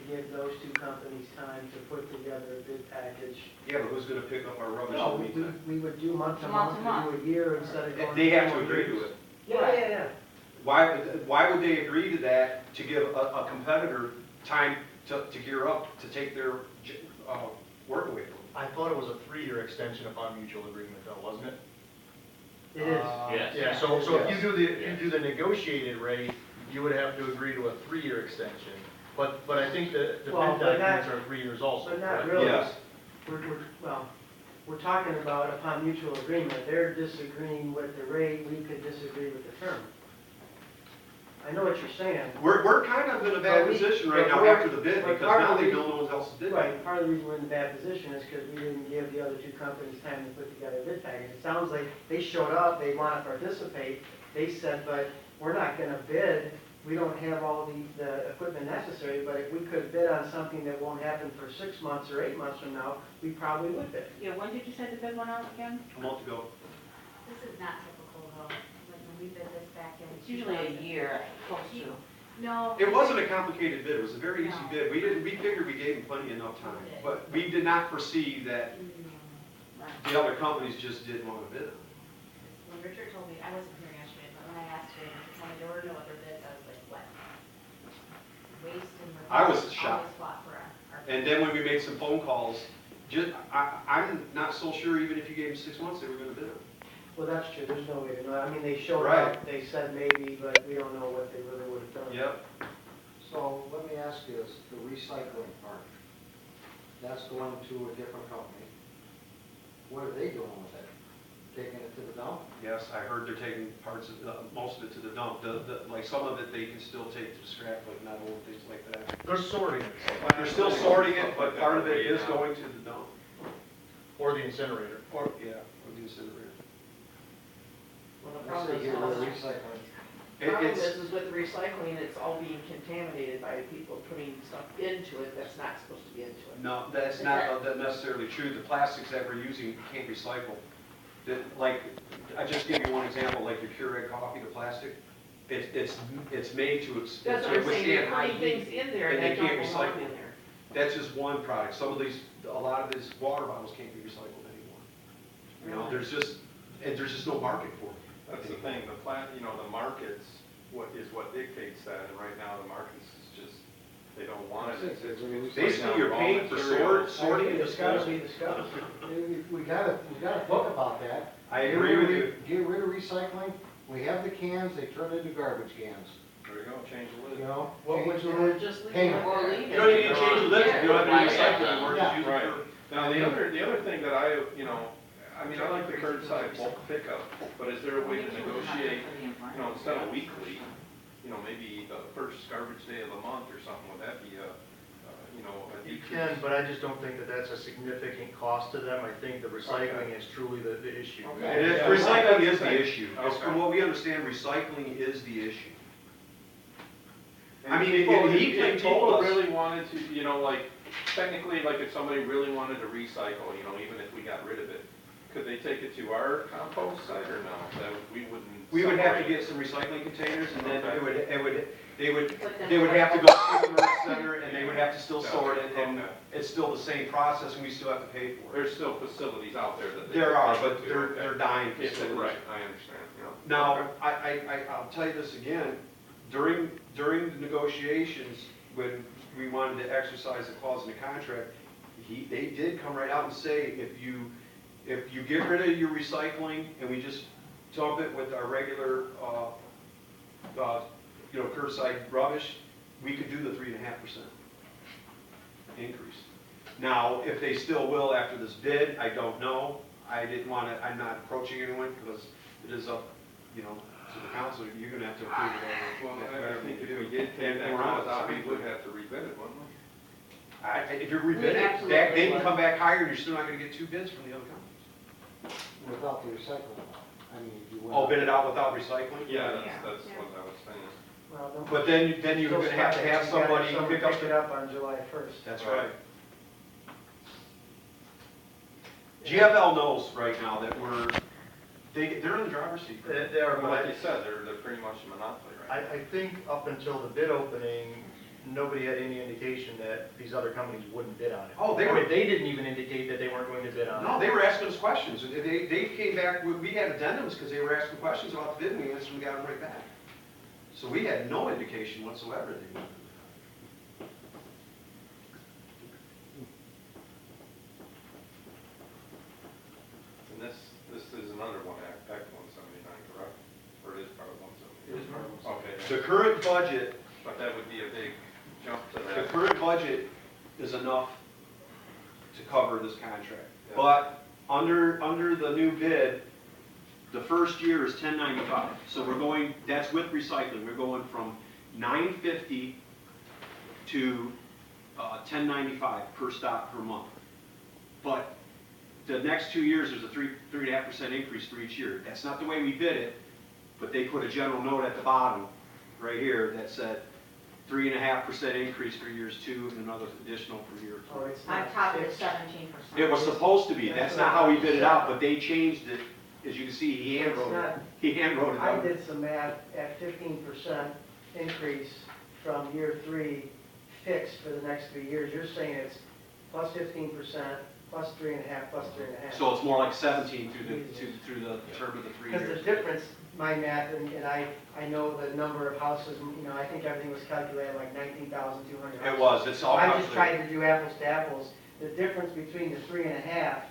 give those two companies time to put together a bid package. Yeah, but who's gonna pick up our rubbish No, in the meantime? we would do month to Month month, to we do a year instead of going. They have to 4 agree years. to it. Yeah. Why would they agree to that, to give a competitor time to gear up, to take their work away from them? I thought it was a 3-year extension upon mutual agreement though, wasn't it? It is. Yes. Yeah, so if you do the negotiated rate, you would have to agree to a 3-year extension. But I think the bid Well, but documents are 3 years also, But not correct? really. Yes. We're talking about upon mutual agreement, they're disagreeing with the rate, we could disagree with the term. I know what you're saying. We're kind of in a bad position right now after the bid, because now they don't know what else to do. Right, part of the reason we're in a bad position is because we didn't give the other two companies time to put together a bid package. It sounds like they showed up, they want to participate, they said, but we're not gonna bid, we don't have all the equipment necessary, but if we could bid on something that won't happen for 6 months or 8 months from now, we probably would bid. Yeah, when did you say the bid went out again? A month ago. This is not typical though, when we bid this back in. It's usually a year, close to. No. It wasn't a complicated bid, it was a very easy bid. We figured we gave them plenty enough time, but we did not foresee that the other companies just didn't want to bid. When Richard told me, I wasn't here yesterday, but when I asked him, he told me there were no other bids, I was like, what? Waste and. I was shocked. Always fought for our. And then when we made some phone calls, I'm not so sure even if you gave them 6 months, they were going to bid it. Well, that's true, there's no way to know. I mean, they showed Right. up, they said maybe, but we don't know what they really would have done. Yep. So let me ask you this, the recycling part, that's going to a different company. What are they doing with it? Taking it to the dump? Yes, I heard they're taking parts of, most of it to the dump. Like some of it they can still take to scrap, like metal and things like that. They're sorting it, They're still sorting it, but part of it is going to the dump. or the incinerator. Or the incinerator. Well, the Let's problem say here, we're is, recycling. the problem It's, is with the recycling, it's all being contaminated by people putting stuff into it that's not supposed to be into it. no, that's not necessarily true. The plastics that we're using you can't recycle. Like, I just give you one example, like your Keurig coffee, the plastic, it's made to That's what I'm saying, you're withstand high putting heat. things in there and and they that don't can't belong recycle. in there. That's just one product. A lot of these water bottles can't be recycled anymore. You know, there's just no market for it. That's the thing, the markets, what dictates that, and right now the markets is just, they don't want it. It's Basically, you're paying for sorting and It's gotta disposal. be discussed. We gotta think about that. I agree with you. Get rid of recycling, we have the cans, they turn into garbage cans, There you go, change the lid. you know? What would Or just Hey. leave it or leave it. You don't even need to change the lid, you don't have to recycle anymore, just Yeah. use it Right. for. Now, the other thing that I like the curbside bulk pickup, but is there a way to negotiate, instead of weekly, maybe the first garbage day of the month or something, would that be a You decrease? can, but I just don't think that that's a significant cost to them. I think the recycling is truly the issue. Okay. It is, Yeah. recycling is the issue. Okay. From what we understand, recycling is the issue. I mean, People- if he if told people us- really wanted to, technically, like if somebody really wanted to recycle, even if we got rid of it, could they take it to our compost site or no? That we wouldn't. We would have to separate get some recycling containers, and then Okay. they would have to go to the rec center, and they would have to still sort it, and Okay. it's still the same process, and we still have to pay for it. There's still facilities out there that they. There are, can but take it to, okay. they're dying Yeah, facilities. right, I understand, Now, I'll tell you this again, during the negotiations, when we wanted to exercise the clause in the contract, they did come right out and say, if you get rid of your recycling and we just dump it with our regular, curbside rubbish, we could do the 3.5% increase. Now, if they still will after this bid, I don't know. I'm not approaching anyone because it is up, to the council. You're gonna have to approve it. Well, I think if we did take that clause out, we would have to rebid it, wouldn't we? If you rebid it, absolutely they can would. come back higher, and you're still not gonna get 2 bids from the other companies. Without the recycling, I mean, if you went. Oh, bid it out without recycling? Yeah, Yeah. that's what I was saying. Well, no- But then you're Still gonna have to stuck. have You gotta somebody someone pick up. pick it up on July 1st. That's Right. right. GFL knows right now that they're in the driver's seat. They are, But but like you said, they're pretty much a monopoly, right? I think up until the bid opening, nobody had any indication that these other companies wouldn't bid on it. Oh, they I were- mean, they didn't even indicate that they weren't going to bid on it. No, they were asking us questions. They came back, we had addendums because they were asking questions about the bid, and we answered, and we got them right back. So we had no indication whatsoever they wouldn't. And this is another one, Act 179, correct? Or it is part of 179? It is part of 179. Okay, The current budget, but that would be a big jump to the that. current budget is enough to cover this contract. Yeah. But under the new bid, the first year is 1095. So we're going, that's with recycling, we're going from 950 to 1095 per stop per month. But the next 2 years, there's a 3.5% increase for each year. That's not the way we bid it, but they put a general note at the bottom, right here, that said 3.5% increase for years 2 and another additional for year 3. Oh, it's On not top of the fixed. 17%. It was supposed to be, that's not how we bid it out, but they changed it, as you can see, he hand wrote it. He hand wrote it I down. did some math at 15% increase from year 3 fixed for the next 3 years. You're saying it's plus 15%, plus 3.5, plus 3.5. So it's more like 17 through the term of the 3 Because the years. difference, my math, and I know the number of houses, I think everything was calculated like 19,200 houses. It was, it's all I just calculated. tried to do apples to apples. The difference between the 3.5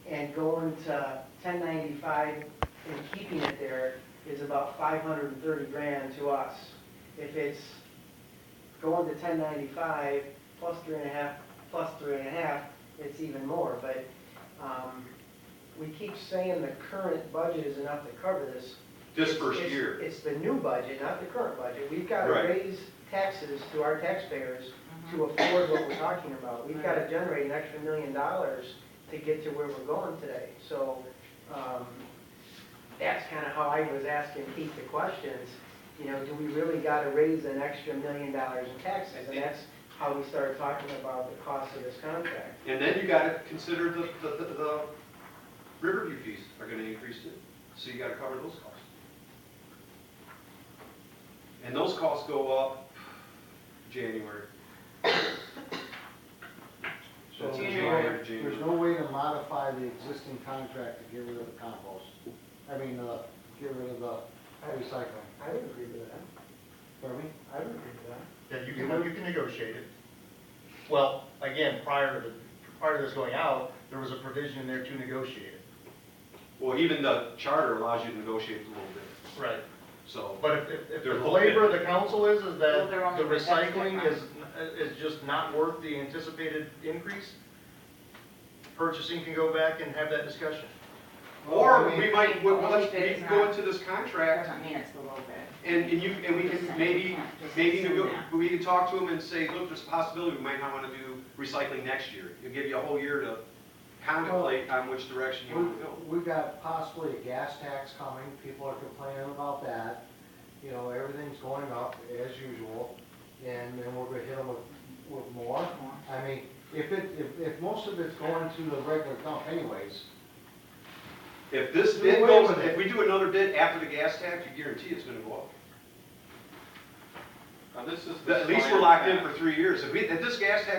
and going to 1095 and keeping it there is about 530 grand to us. If it's going to 1095 plus 3.5 plus 3.5, it's even more. But we keep saying the current budget is enough to cover this. This It's- first it's- year. It's the new budget, not the current budget. We've got to Right. raise taxes to our taxpayers to afford what we're talking about. We've got to generate an extra $1 million to get to where we're going today. So that's kind of how I was asking Pete the questions. Do we really got to raise an extra $1 million in taxes? And that's how we started talking about the cost of this contract. And then you gotta consider the Riverview fees are gonna increase too. So you gotta cover those costs. And those costs go up January. So That's January. there's no way to modify the existing contract to get rid of the compost. Get rid of the recycling. I would agree with that. Pardon me? I would agree with that. Yeah, you can negotiate it. Well, again, prior to this going out, there was a provision in there to negotiate it. Well, even the charter allows you to negotiate a little bit, Right. so. But if There's the no flavor of bid. the council is Well, that they're only- the that's recycling different. is just not worth the anticipated increase, purchasing can go back and have that discussion. Or we might, Only let's, bid we is can go not- into this contract Doesn't mean it's the low bid. and we can maybe, Just maybe assume that. we can talk to them and say, look, there's a possibility we might not want to do recycling next year. It'll give you a whole year to contemplate on which direction you want to go. We've got possibly a gas tax coming, people are complaining about that. Everything's going up as usual, and then we're gonna hit them with more. I mean, if most of it's going to the regular dump anyways, If this Do bid away goes, with it. if we do another bid after the gas tax, you guarantee it's gonna go up. Now, this is. the At least we're slide locked in path. for 3 years. If this gas tax